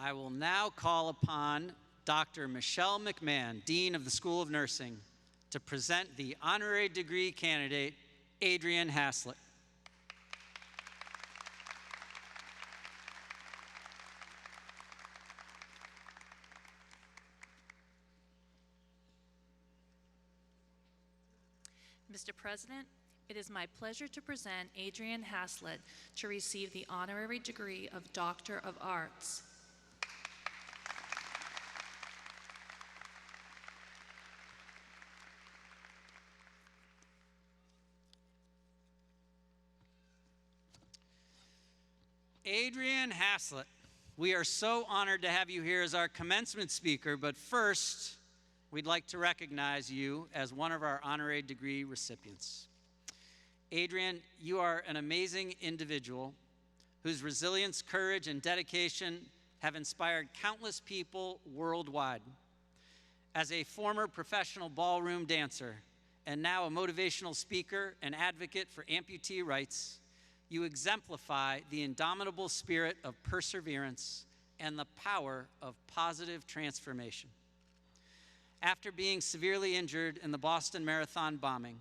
I will now call upon Dr. Michelle McMahon, Dean of the School of Nursing, to present the honorary degree candidate, Adrianne Haslet. Mr. President, it is my pleasure to present Adrianne Haslet to receive the honorary degree of Doctor of Arts. Adrianne Haslet, we are so honored to have you here as our commencement speaker, but first, we'd like to recognize you as one of our honorary degree recipients. Adrianne, you are an amazing individual whose resilience, courage, and dedication have inspired countless people worldwide. As a former professional ballroom dancer and now a motivational speaker and advocate for amputee rights, you exemplify the indomitable spirit of perseverance and the power of positive transformation. After being severely injured in the Boston Marathon bombing,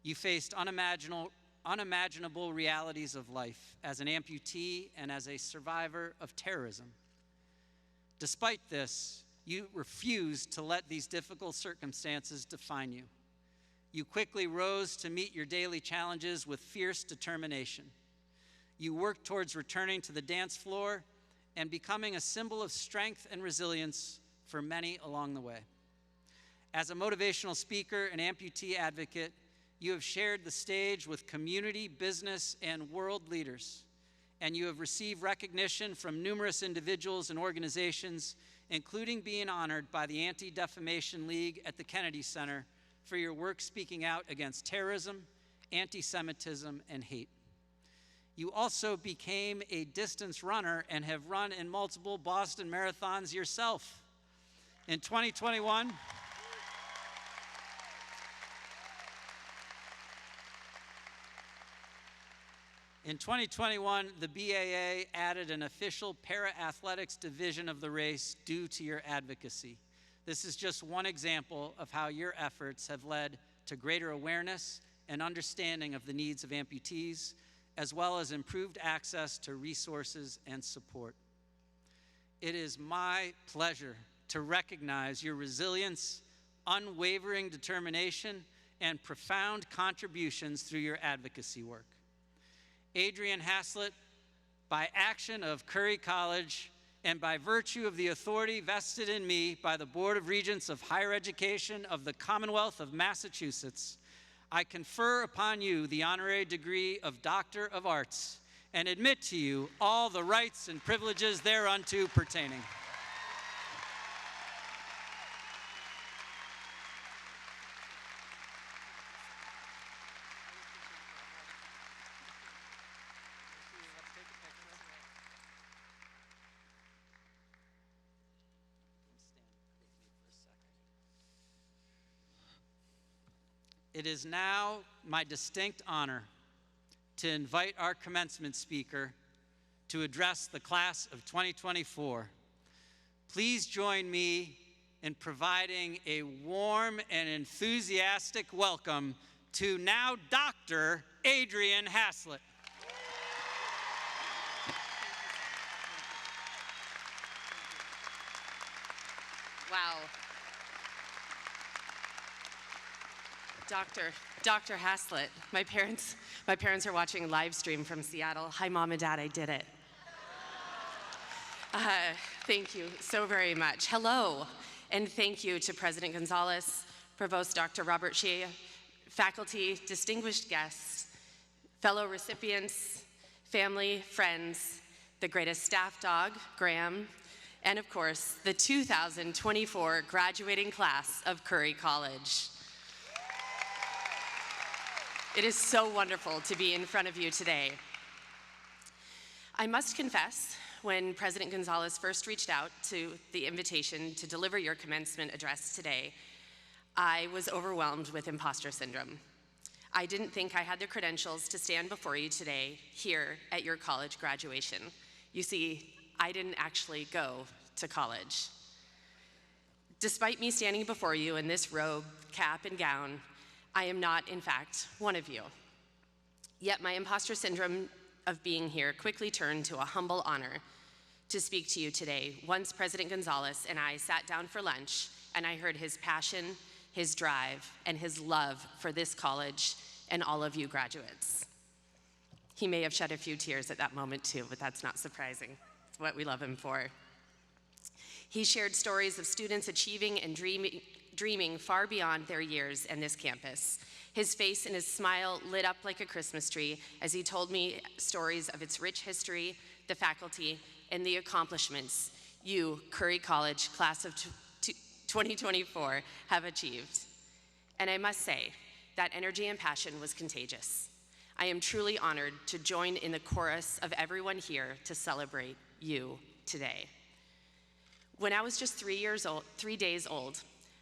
you faced unimaginable realities of life as an amputee and as a survivor of terrorism. Despite this, you refused to let these difficult circumstances define you. You quickly rose to meet your daily challenges with fierce determination. You worked towards returning to the dance floor and becoming a symbol of strength and resilience for many along the way. As a motivational speaker and amputee advocate, you have shared the stage with community, business, and world leaders, and you have received recognition from numerous individuals and organizations, including being honored by the Anti-Defamation League at the Kennedy Center for your work speaking out against terrorism, anti-Semitism, and hate. You also became a distance runner and have run in multiple Boston marathons yourself. In 2021, the BAA added an official para-athletics division of the race due to your advocacy. This is just one example of how your efforts have led to greater awareness and understanding of the needs of amputees, as well as improved access to resources and support. It is my pleasure to recognize your resilience, unwavering determination, and profound contributions through your advocacy work. Adrianne Haslet, by action of Curry College and by virtue of the authority vested in me by the Board of Regents of Higher Education of the Commonwealth of Massachusetts, I confer upon you the honorary degree of Doctor of Arts and admit to you all the rights and privileges thereunto pertaining. It is now my distinct honor to invite our commencement speaker to address the class of 2024. Please join me in providing a warm and enthusiastic welcome to now Dr. Adrianne Haslet. Wow. Dr. Haslet, my parents are watching a live stream from Seattle. Hi, Mom and Dad, I did it. Thank you so very much. Hello, and thank you to President Gonzalez, Provost Dr. Robert Shea, faculty, distinguished guests, fellow recipients, family, friends, the greatest staff dog, Graham, and of course, the 2024 graduating class of Curry College. It is so wonderful to be in front of you today. I must confess, when President Gonzalez first reached out to the invitation to deliver your commencement address today, I was overwhelmed with imposter syndrome. I didn't think I had the credentials to stand before you today, here at your college graduation. You see, I didn't actually go to college. Despite me standing before you in this robe, cap, and gown, I am not, in fact, one of you. Yet my imposter syndrome of being here quickly turned to a humble honor to speak to you today, once President Gonzalez and I sat down for lunch and I heard his passion, his drive, and his love for this college and all of you graduates. He may have shed a few tears at that moment too, but that's not surprising. It's what we love him for. He shared stories of students achieving and dreaming far beyond their years and this campus. His face and his smile lit up like a Christmas tree as he told me stories of its rich history, the faculty, and the accomplishments you, Curry College, class of 2024, have achieved. And I must say, that energy and passion was contagious. I am truly honored to join in the chorus of everyone here to celebrate you today. When I was just 3 days old,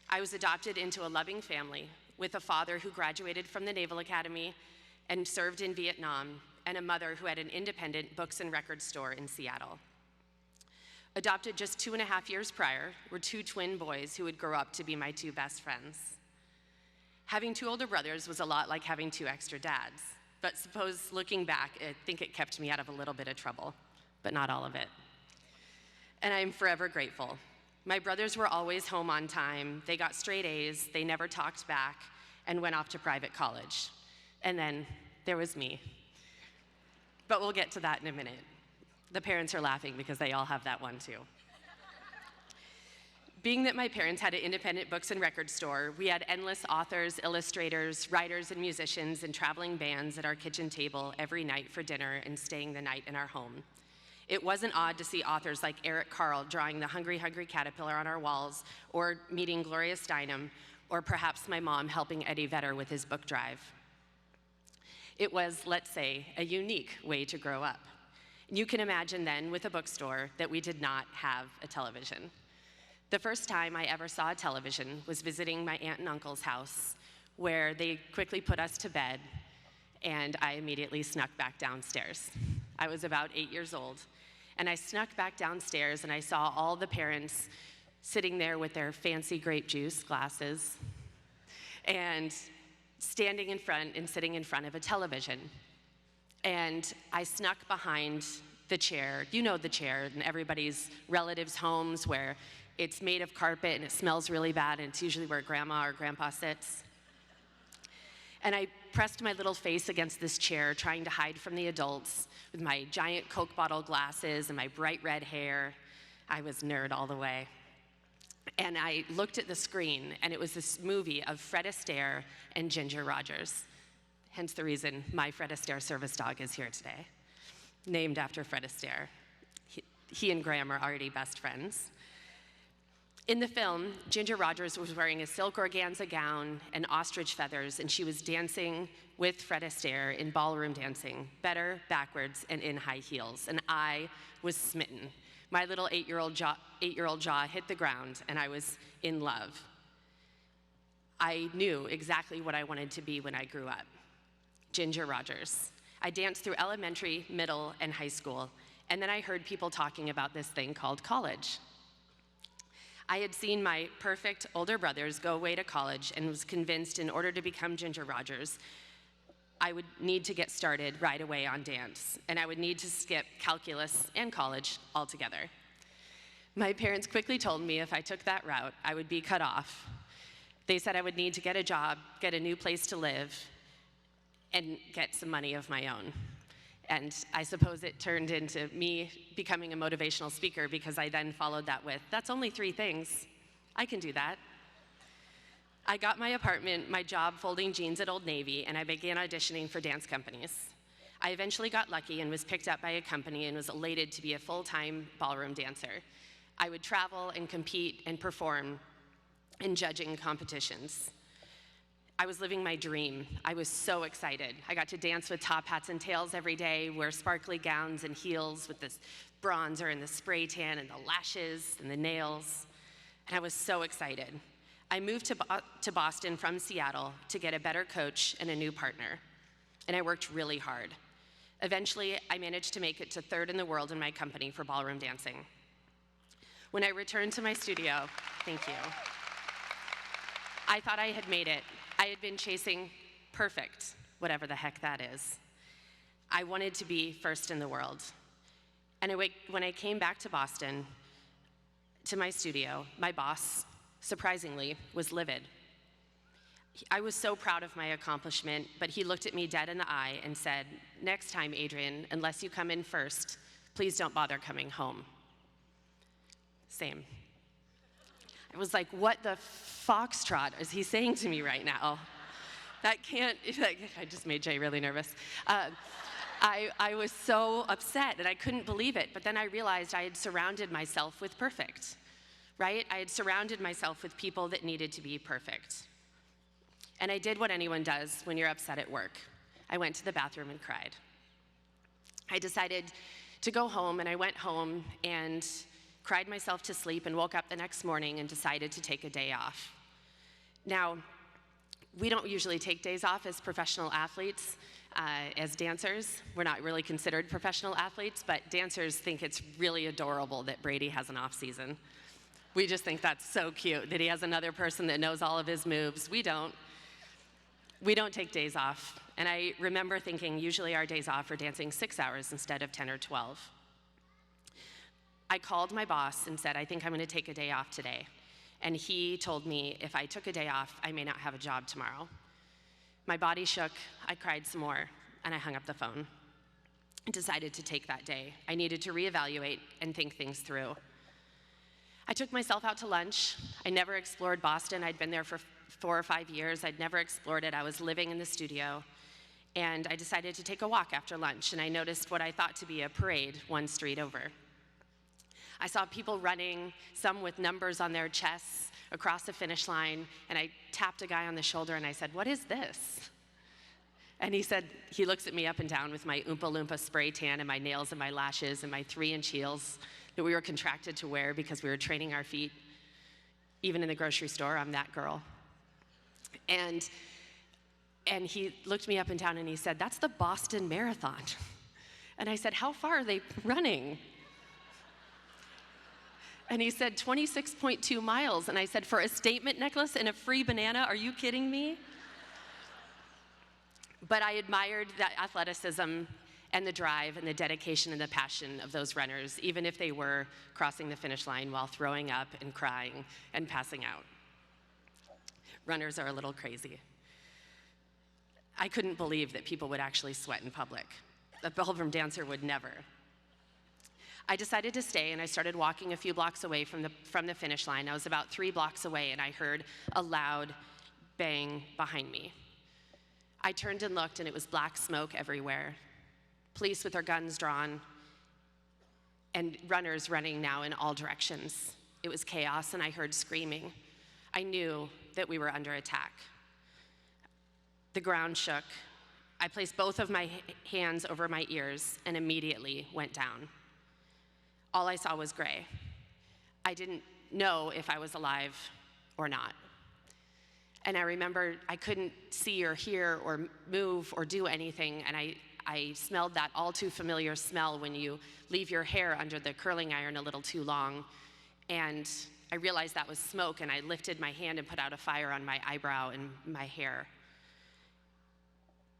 I was adopted into a loving family with a father who graduated from the Naval Academy and served in Vietnam, and a mother who had an independent books and records store in Seattle. Adopted just 2.5 years prior were 2 twin boys who would grow up to be my 2 best friends. Having 2 older brothers was a lot like having 2 extra dads, but suppose looking back, I think it kept me out of a little bit of trouble, but not all of it. And I am forever grateful. My brothers were always home on time, they got straight A's, they never talked back, and went off to private college. And then there was me. But we'll get to that in a minute. The parents are laughing because they all have that one too. Being that my parents had an independent books and records store, we had endless authors, illustrators, writers, and musicians and traveling bands at our kitchen table every night for dinner and staying the night in our home. It wasn't odd to see authors like Eric Carle drawing the Hungry Hungry Caterpillar on our walls, or meeting Gloria Steinem, or perhaps my mom helping Eddie Vedder with his book drive. It was, let's say, a unique way to grow up. You can imagine then, with a bookstore, that we did not have a television. The first time I ever saw a television was visiting my aunt and uncle's house, where they quickly put us to bed, and I immediately snuck back downstairs. I was about 8 years old, and I snuck back downstairs and I saw all the parents sitting there with their fancy grape juice glasses and standing in front and sitting in front of a television. And I snuck behind the chair. You know the chair in everybody's relatives' homes where it's made of carpet and it smells really bad, and it's usually where grandma or grandpa sits. And I pressed my little face against this chair, trying to hide from the adults with my giant Coke bottle glasses and my bright red hair. I was nerd all the way. And I looked at the screen, and it was this movie of Fred Astaire and Ginger Rogers. Hence the reason my Fred Astaire service dog is here today, named after Fred Astaire. He and Graham are already best friends. In the film, Ginger Rogers was wearing a silk organza gown and ostrich feathers, and she was dancing with Fred Astaire in ballroom dancing, better, backwards, and in high heels, and I was smitten. My little eight-year-old jaw hit the ground, and I was in love. I knew exactly what I wanted to be when I grew up. Ginger Rogers. I danced through elementary, middle, and high school, and then I heard people talking about this thing called college. I had seen my perfect older brothers go away to college and was convinced in order to become Ginger Rogers, I would need to get started right away on dance, and I would need to skip calculus and college altogether. My parents quickly told me if I took that route, I would be cut off. They said I would need to get a job, get a new place to live, and get some money of my own. And I suppose it turned into me becoming a motivational speaker, because I then followed that with, that's only 3 things. I can do that. I got my apartment, my job folding jeans at Old Navy, and I began auditioning for dance companies. I eventually got lucky and was picked up by a company and was elated to be a full-time ballroom dancer. I would travel and compete and perform in judging competitions. I was living my dream. I was so excited. I got to dance with top hats and tails every day, wear sparkly gowns and heels with this bronzer and the spray tan and the lashes and the nails, and I was so excited. I moved to Boston from Seattle to get a better coach and a new partner, and I worked really hard. Eventually, I managed to make it to third in the world in my company for ballroom dancing. When I returned to my studio, thank you, I thought I had made it. I had been chasing perfect, whatever the heck that is. I wanted to be first in the world. And when I came back to Boston, to my studio, my boss, surprisingly, was livid. I was so proud of my accomplishment, but he looked at me dead in the eye and said, "Next time, Adrianne, unless you come in first, please don't bother coming home." Same. I was like, what the foxtrot is he saying to me right now? That can't, I just made Jay really nervous. I was so upset and I couldn't believe it, but then I realized I had surrounded myself with perfect, right? I had surrounded myself with people that needed to be perfect. And I did what anyone does when you're upset at work. I went to the bathroom and cried. I decided to go home, and I went home and cried myself to sleep and woke up the next morning and decided to take a day off. Now, we don't usually take days off as professional athletes. As dancers, we're not really considered professional athletes, but dancers think it's really adorable that Brady has an off season. We just think that's so cute that he has another person that knows all of his moves. We don't take days off. And I remember thinking usually our days off are dancing 6 hours instead of 10 or 12. I called my boss and said, "I think I'm going to take a day off today." And he told me if I took a day off, I may not have a job tomorrow. My body shook, I cried some more, and I hung up the phone. I decided to take that day. I needed to reevaluate and think things through. I took myself out to lunch. I never explored Boston. I'd been there for 4 or 5 years. I'd never explored it. I was living in the studio. And I decided to take a walk after lunch, and I noticed what I thought to be a parade one street over. I saw people running, some with numbers on their chests, across the finish line, and I tapped a guy on the shoulder and I said, "What is this?" And he looks at me up and down with my Oompa Loompa spray tan and my nails and my lashes and my 3-inch heels that we were contracted to wear because we were training our feet. Even in the grocery store, I'm that girl. And he looked me up and down and he said, "That's the Boston Marathon." And I said, "How far are they running?" And he said, 26.2 miles. And I said, "For a statement necklace and a free banana, are you kidding me?" But I admired the athleticism and the drive and the dedication and the passion of those runners, even if they were crossing the finish line while throwing up and crying and passing out. Runners are a little crazy. I couldn't believe that people would actually sweat in public. A ballroom dancer would never. I decided to stay, and I started walking a few blocks away from the finish line. I was about 3 blocks away, and I heard a loud bang behind me. I turned and looked, and it was black smoke everywhere. Police with their guns drawn, and runners running now in all directions. It was chaos, and I heard screaming. I knew that we were under attack. The ground shook. I placed both of my hands over my ears and immediately went down. All I saw was gray. I didn't know if I was alive or not. And I remember I couldn't see or hear or move or do anything, and I smelled that all too familiar smell when you leave your hair under the curling iron a little too long. And I realized that was smoke, and I lifted my hand and put out a fire on my eyebrow and my hair.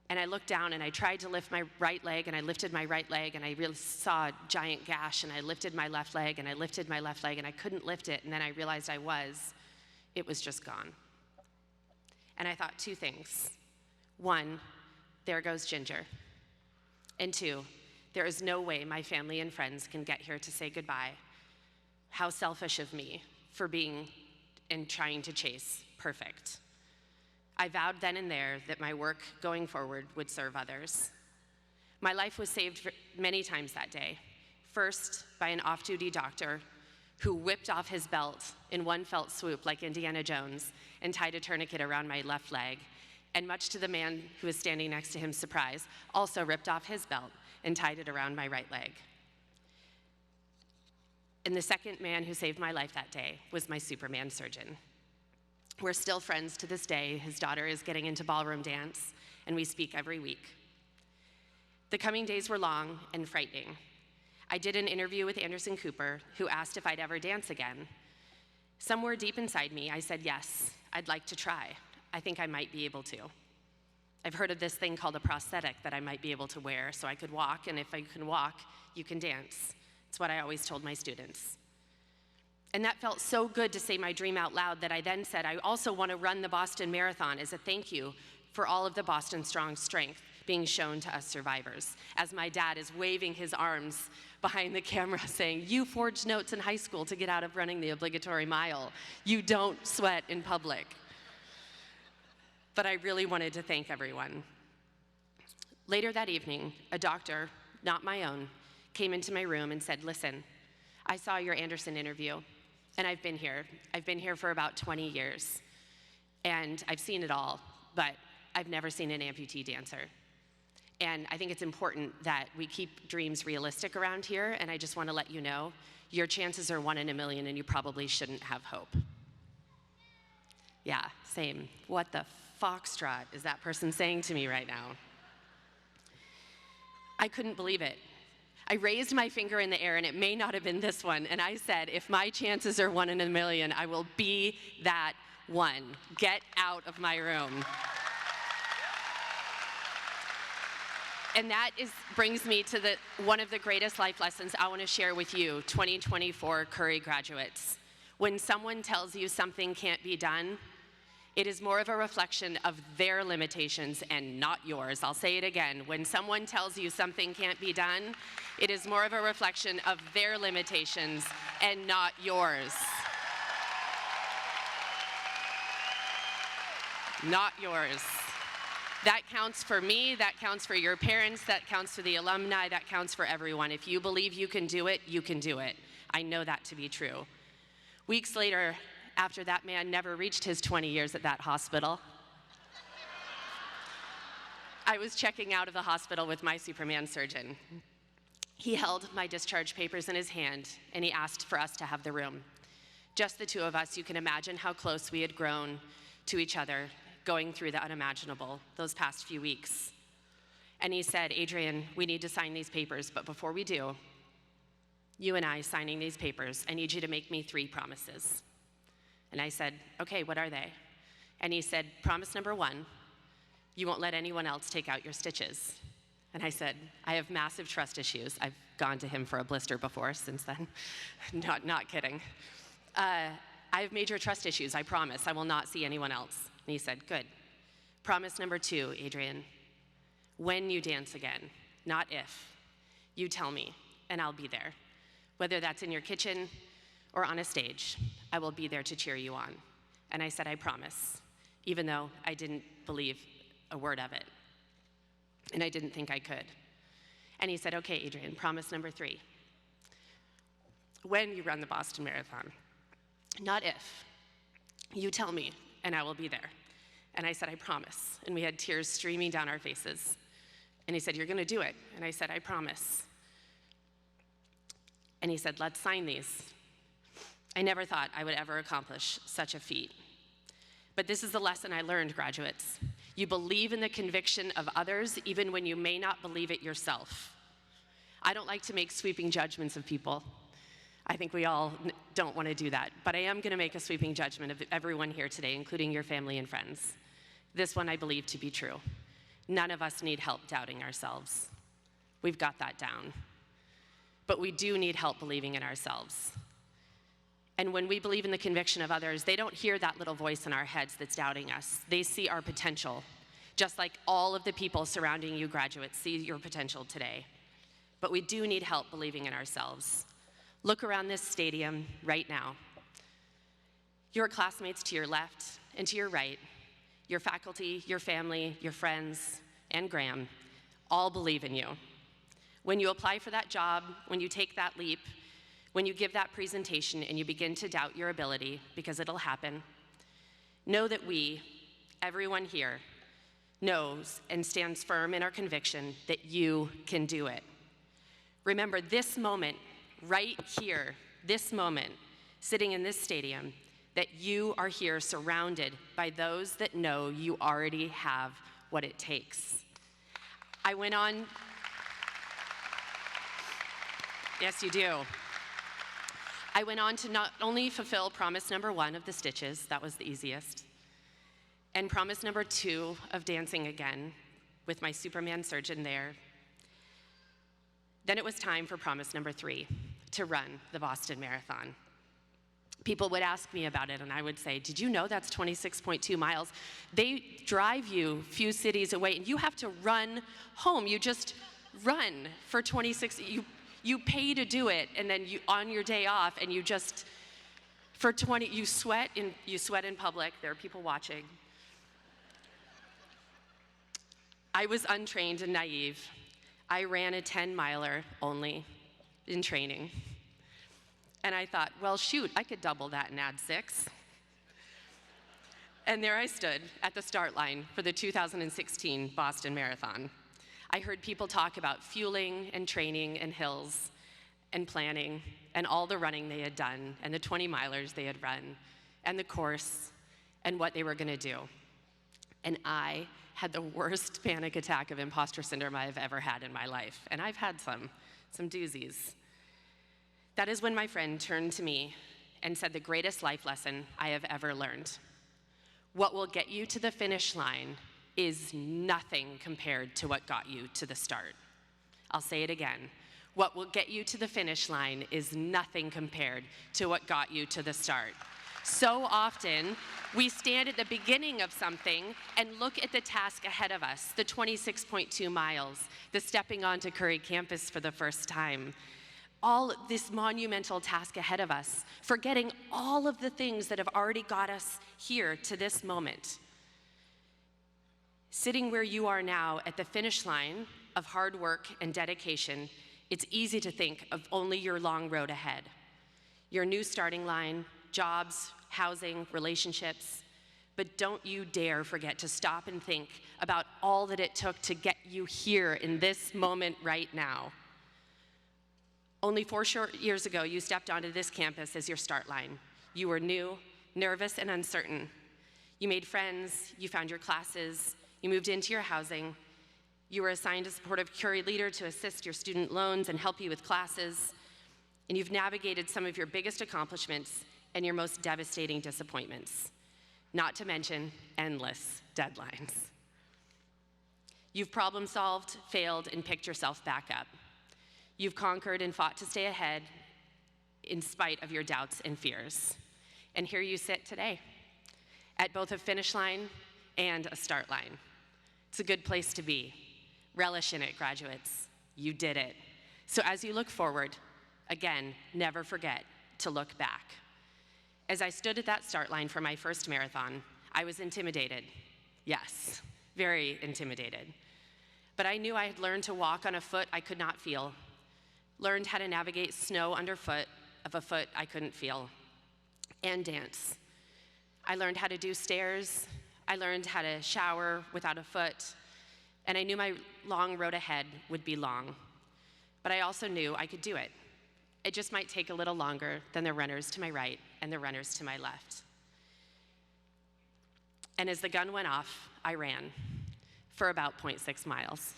And I looked down and I tried to lift my right leg, and I lifted my right leg, and I really saw a giant gash, and I lifted my left leg, and I lifted my left leg, and I couldn't lift it, and then I realized it was just gone. And I thought 2 things. 1, there goes Ginger. And 2, there is no way my family and friends can get here to say goodbye. How selfish of me for being and trying to chase perfect. I vowed then and there that my work going forward would serve others. My life was saved many times that day. First, by an off-duty doctor who whipped off his belt in one felt swoop like Indiana Jones and tied a tourniquet around my left leg, and much to the man who was standing next to him's surprise, also ripped off his belt and tied it around my right leg. And the second man who saved my life that day was my Superman surgeon. We're still friends to this day. His daughter is getting into ballroom dance, and we speak every week. The coming days were long and frightening. I did an interview with Anderson Cooper, who asked if I'd ever dance again. Somewhere deep inside me, I said, yes, I'd like to try. I think I might be able to. I've heard of this thing called a prosthetic that I might be able to wear so I could walk, and if I can walk, you can dance. It's what I always told my students. And that felt so good to say my dream out loud that I then said, I also want to run the Boston Marathon as a thank you for all of the Boston Strong strength being shown to us survivors, as my dad is waving his arms behind the camera saying, you forged notes in high school to get out of running the obligatory mile. You don't sweat in public. But I really wanted to thank everyone. Later that evening, a doctor, not my own, came into my room and said, listen, I saw your Anderson interview, and I've been here. I've been here for about 20 years, and I've seen it all, but I've never seen an amputee dancer. And I think it's important that we keep dreams realistic around here, and I just want to let you know, your chances are 1 in a million, and you probably shouldn't have hope. Yeah, same. What the foxtrot is that person saying to me right now? I couldn't believe it. I raised my finger in the air, and it may not have been this one, and I said, if my chances are 1 in a million, I will be that one. Get out of my room. And that brings me to one of the greatest life lessons I want to share with you, 2024 Curry graduates. When someone tells you something can't be done, it is more of a reflection of their limitations and not yours. I'll say it again. When someone tells you something can't be done, it is more of a reflection of their limitations and not yours. Not yours. That counts for me, that counts for your parents, that counts for the alumni, that counts for everyone. If you believe you can do it, you can do it. I know that to be true. Weeks later, after that man never reached his 20 years at that hospital, I was checking out of the hospital with my Superman surgeon. He held my discharge papers in his hand, and he asked for us to have the room. Just the two of us. You can imagine how close we had grown to each other going through the unimaginable those past few weeks. And he said, Adrianne, we need to sign these papers, but before we do, you and I signing these papers, I need you to make me 3 promises. And I said, okay, what are they? And he said, promise number 1, you won't let anyone else take out your stitches. And I said, I have massive trust issues. I've gone to him for a blister before since then. Not kidding. I have major trust issues, I promise. I will not see anyone else. And he said, good. Promise number 2, Adrianne, when you dance again, not if, you tell me, and I'll be there. Whether that's in your kitchen or on a stage, I will be there to cheer you on. And I said, I promise, even though I didn't believe a word of it. And I didn't think I could. And he said, okay, Adrianne, promise number 3. When you run the Boston Marathon, not if, you tell me, and I will be there. And I said, I promise. And we had tears streaming down our faces. And he said, you're gonna do it. And I said, I promise. And he said, let's sign these. I never thought I would ever accomplish such a feat. But this is the lesson I learned, graduates. You believe in the conviction of others even when you may not believe it yourself. I don't like to make sweeping judgments of people. I think we all don't want to do that. But I am going to make a sweeping judgment of everyone here today, including your family and friends. This one I believe to be true. None of us need help doubting ourselves. We've got that down. But we do need help believing in ourselves. And when we believe in the conviction of others, they don't hear that little voice in our heads that's doubting us. They see our potential, just like all of the people surrounding you, graduates, see your potential today. But we do need help believing in ourselves. Look around this stadium right now. Your classmates to your left and to your right, your faculty, your family, your friends, and Graham all believe in you. When you apply for that job, when you take that leap, when you give that presentation and you begin to doubt your ability, because it'll happen, know that we, everyone here, knows and stands firm in our conviction that you can do it. Remember this moment, right here, this moment, sitting in this stadium, that you are here surrounded by those that know you already have what it takes. I went on Yes, you do. I went on to not only fulfill promise number 1 of the stitches, that was the easiest, and promise number 2 of dancing again with my Superman surgeon there. Then it was time for promise number 3, to run the Boston Marathon. People would ask me about it, and I would say, did you know that's 26.2 miles? They drive you a few cities away, and you have to run home. You just run for 26, you pay to do it, and then you, on your day off, and you just, for 20, you sweat in public. There are people watching. I was untrained and naive. I ran a 10-miler only in training. And I thought, well, shoot, I could double that and add 6. And there I stood at the start line for the 2016 Boston Marathon. I heard people talk about fueling and training and hills and planning and all the running they had done and the 20-milers they had run and the course and what they were going to do. And I had the worst panic attack of imposter syndrome I've ever had in my life. And I've had some doozies. That is when my friend turned to me and said the greatest life lesson I have ever learned. What will get you to the finish line is nothing compared to what got you to the start. I'll say it again. What will get you to the finish line is nothing compared to what got you to the start. So often, we stand at the beginning of something and look at the task ahead of us, the 26.2 miles, the stepping onto Curry campus for the first time, all this monumental task ahead of us, forgetting all of the things that have already got us here to this moment. Sitting where you are now at the finish line of hard work and dedication, it's easy to think of only your long road ahead. Your new starting line, jobs, housing, relationships, but don't you dare forget to stop and think about all that it took to get you here in this moment right now. Only 4 short years ago, you stepped onto this campus as your start line. You were new, nervous, and uncertain. You made friends, you found your classes, you moved into your housing, you were assigned a supportive Curry leader to assist your student loans and help you with classes, and you've navigated some of your biggest accomplishments and your most devastating disappointments, not to mention endless deadlines. You've problem solved, failed, and picked yourself back up. You've conquered and fought to stay ahead in spite of your doubts and fears. And here you sit today at both a finish line and a start line. It's a good place to be. Relish in it, graduates. You did it. So as you look forward, again, never forget to look back. As I stood at that start line for my first marathon, I was intimidated. Yes, very intimidated. But I knew I had learned to walk on a foot I could not feel, learned how to navigate snow underfoot of a foot I couldn't feel, and dance. I learned how to do stairs, I learned how to shower without a foot, and I knew my long road ahead would be long. But I also knew I could do it. It just might take a little longer than the runners to my right and the runners to my left. And as the gun went off, I ran for about 0.6 miles.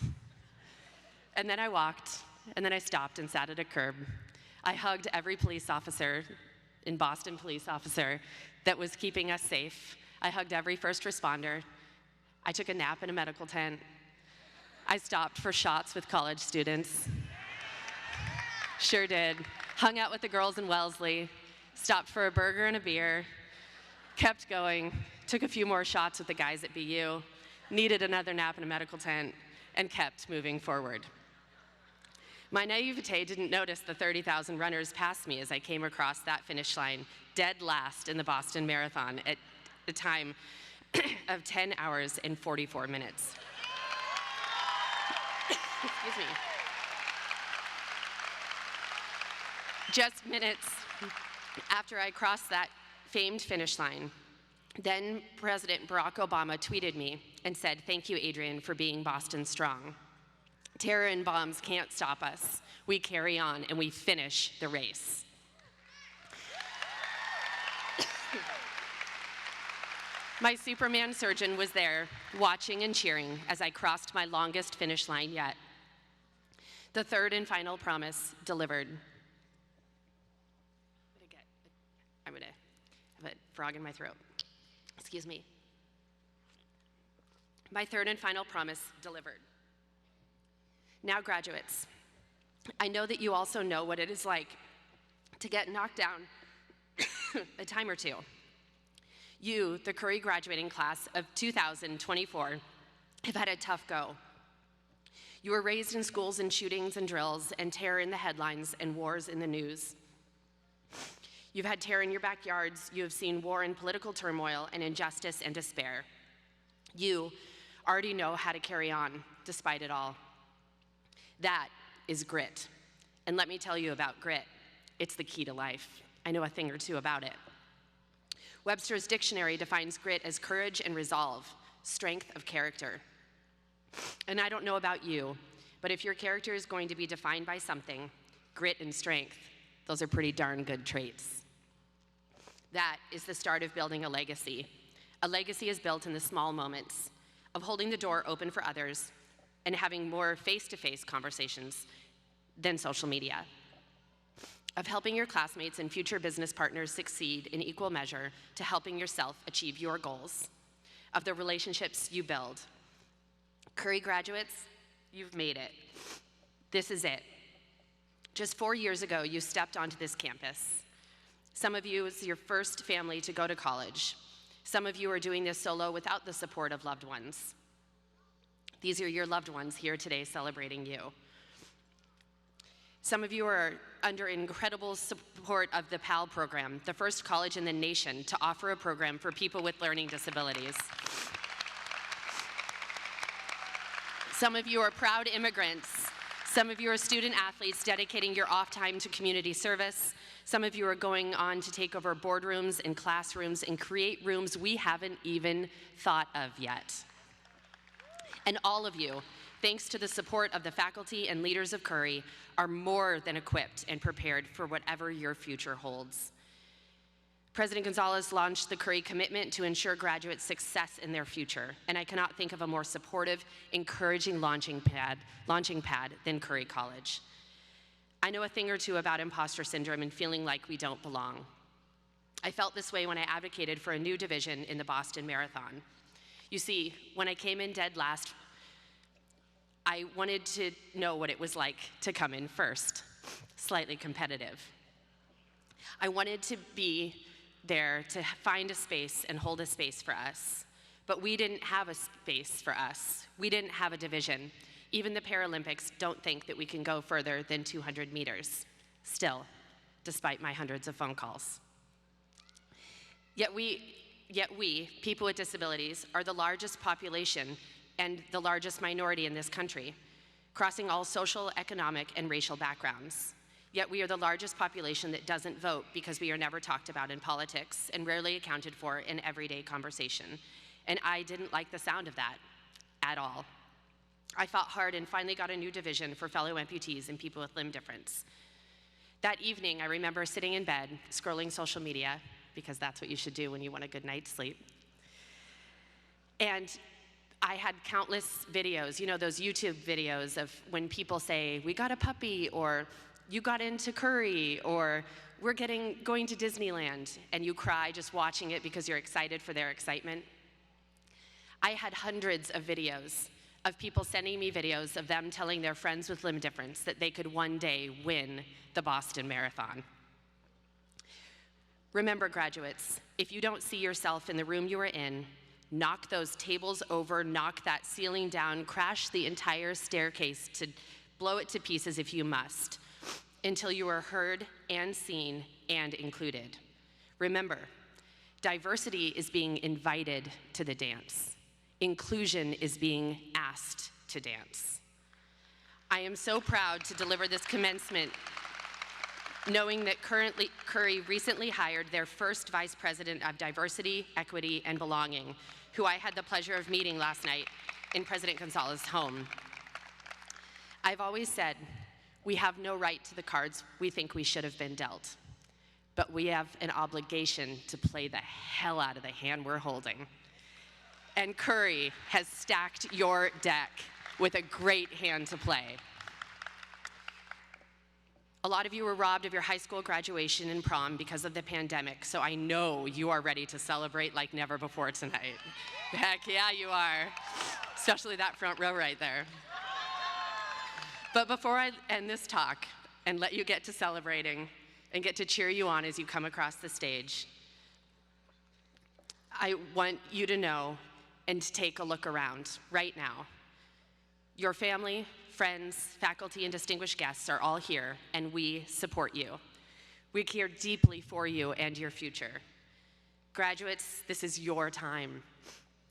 And then I walked, and then I stopped and sat at a curb. I hugged every police officer in Boston, police officer that was keeping us safe. I hugged every first responder. I took a nap in a medical tent. I stopped for shots with college students. Sure did. Hung out with the girls in Wellesley, stopped for a burger and a beer, kept going, took a few more shots with the guys at BU, needed another nap in a medical tent, and kept moving forward. My naivete didn't notice the 30,000 runners past me as I came across that finish line, dead last in the Boston Marathon at the time of 10 hours and 44 minutes. Excuse me. Just minutes after I crossed that famed finish line, then President Barack Obama tweeted me and said, "Thank you, Adrianne, for being Boston strong. Terror and bombs can't stop us. We carry on and we finish the race." My Superman surgeon was there, watching and cheering as I crossed my longest finish line yet. The third and final promise delivered frog in my throat. Excuse me. My third and final promise delivered. Now, graduates, I know that you also know what it is like to get knocked down a time or two. You, the Curry graduating class of 2024, have had a tough go. You were raised in schools and shootings and drills and terror in the headlines and wars in the news. You've had terror in your backyards. You have seen war and political turmoil and injustice and despair. You already know how to carry on despite it all. That is grit. And let me tell you about grit. It's the key to life. I know a thing or two about it. Webster's dictionary defines grit as courage and resolve, strength of character. And I don't know about you, but if your character is going to be defined by something, grit and strength, those are pretty darn good traits. That is the start of building a legacy. A legacy is built in the small moments of holding the door open for others and having more face-to-face conversations than social media, of helping your classmates and future business partners succeed in equal measure to helping yourself achieve your goals, of the relationships you build. Curry graduates, you've made it. This is it. Just 4 years ago, you stepped onto this campus. Some of you, it's your first family to go to college. Some of you are doing this solo without the support of loved ones. These are your loved ones here today celebrating you. Some of you are under incredible support of the PAL program, the first college in the nation to offer a program for people with learning disabilities. Some of you are proud immigrants. Some of you are student athletes dedicating your off time to community service. Some of you are going on to take over boardrooms and classrooms and create rooms we haven't even thought of yet. And all of you, thanks to the support of the faculty and leaders of Curry, are more than equipped and prepared for whatever your future holds. President Gonzalez launched the Curry Commitment to ensure graduates' success in their future, and I cannot think of a more supportive, encouraging launching pad than Curry College. I know a thing or two about imposter syndrome and feeling like we don't belong. I felt this way when I advocated for a new division in the Boston Marathon. You see, when I came in dead last, I wanted to know what it was like to come in first, slightly competitive. I wanted to be there to find a space and hold a space for us, but we didn't have a space for us. We didn't have a division. Even the Paralympics don't think that we can go further than 200 meters, still, despite my hundreds of phone calls. Yet we, people with disabilities, are the largest population and the largest minority in this country, crossing all social, economic, and racial backgrounds. Yet we are the largest population that doesn't vote because we are never talked about in politics and rarely accounted for in everyday conversation. And I didn't like the sound of that at all. I fought hard and finally got a new division for fellow amputees and people with limb difference. That evening, I remember sitting in bed, scrolling social media, because that's what you should do when you want a good night's sleep. And I had countless videos, you know, those YouTube videos of when people say, we got a puppy, or you got into Curry, or we're going to Disneyland, and you cry just watching it because you're excited for their excitement. I had hundreds of videos of people sending me videos of them telling their friends with limb difference that they could one day win the Boston Marathon. Remember, graduates, if you don't see yourself in the room you are in, knock those tables over, knock that ceiling down, crash the entire staircase to blow it to pieces if you must, until you are heard and seen and included. Remember, diversity is being invited to the dance. Inclusion is being asked to dance. I am so proud to deliver this commencement knowing that Curry recently hired their first Vice President of Diversity, Equity, and Belonging, who I had the pleasure of meeting last night in President Gonzalez's home. I've always said, we have no right to the cards we think we should have been dealt, but we have an obligation to play the hell out of the hand we're holding. And Curry has stacked your deck with a great hand to play. A lot of you were robbed of your high school graduation and prom because of the pandemic, so I know you are ready to celebrate like never before tonight. Heck yeah, you are. Especially that front row right there. But before I end this talk and let you get to celebrating and get to cheer you on as you come across the stage, I want you to know and to take a look around right now. Your family, friends, faculty, and distinguished guests are all here, and we support you. We care deeply for you and your future. Graduates, this is your time.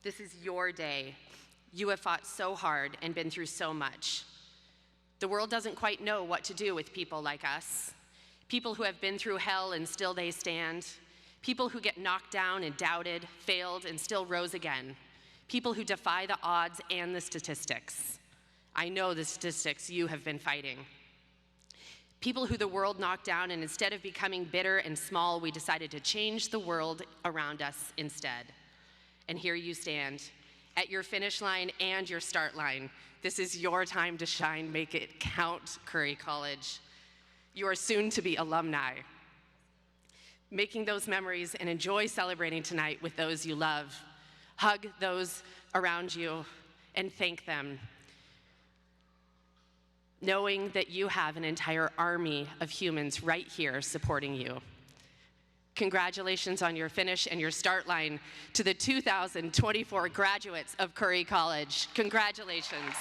This is your day. You have fought so hard and been through so much. The world doesn't quite know what to do with people like us, people who have been through hell and still they stand, people who get knocked down and doubted, failed, and still rose again, people who defy the odds and the statistics. I know the statistics you have been fighting. People who the world knocked down, and instead of becoming bitter and small, we decided to change the world around us instead. And here you stand, at your finish line and your start line. This is your time to shine. Make it count, Curry College. You are soon to be alumni. Making those memories and enjoy celebrating tonight with those you love. Hug those around you and thank them, knowing that you have an entire army of humans right here supporting you. Congratulations on your finish and your start line to the 2024 graduates of Curry College. Congratulations.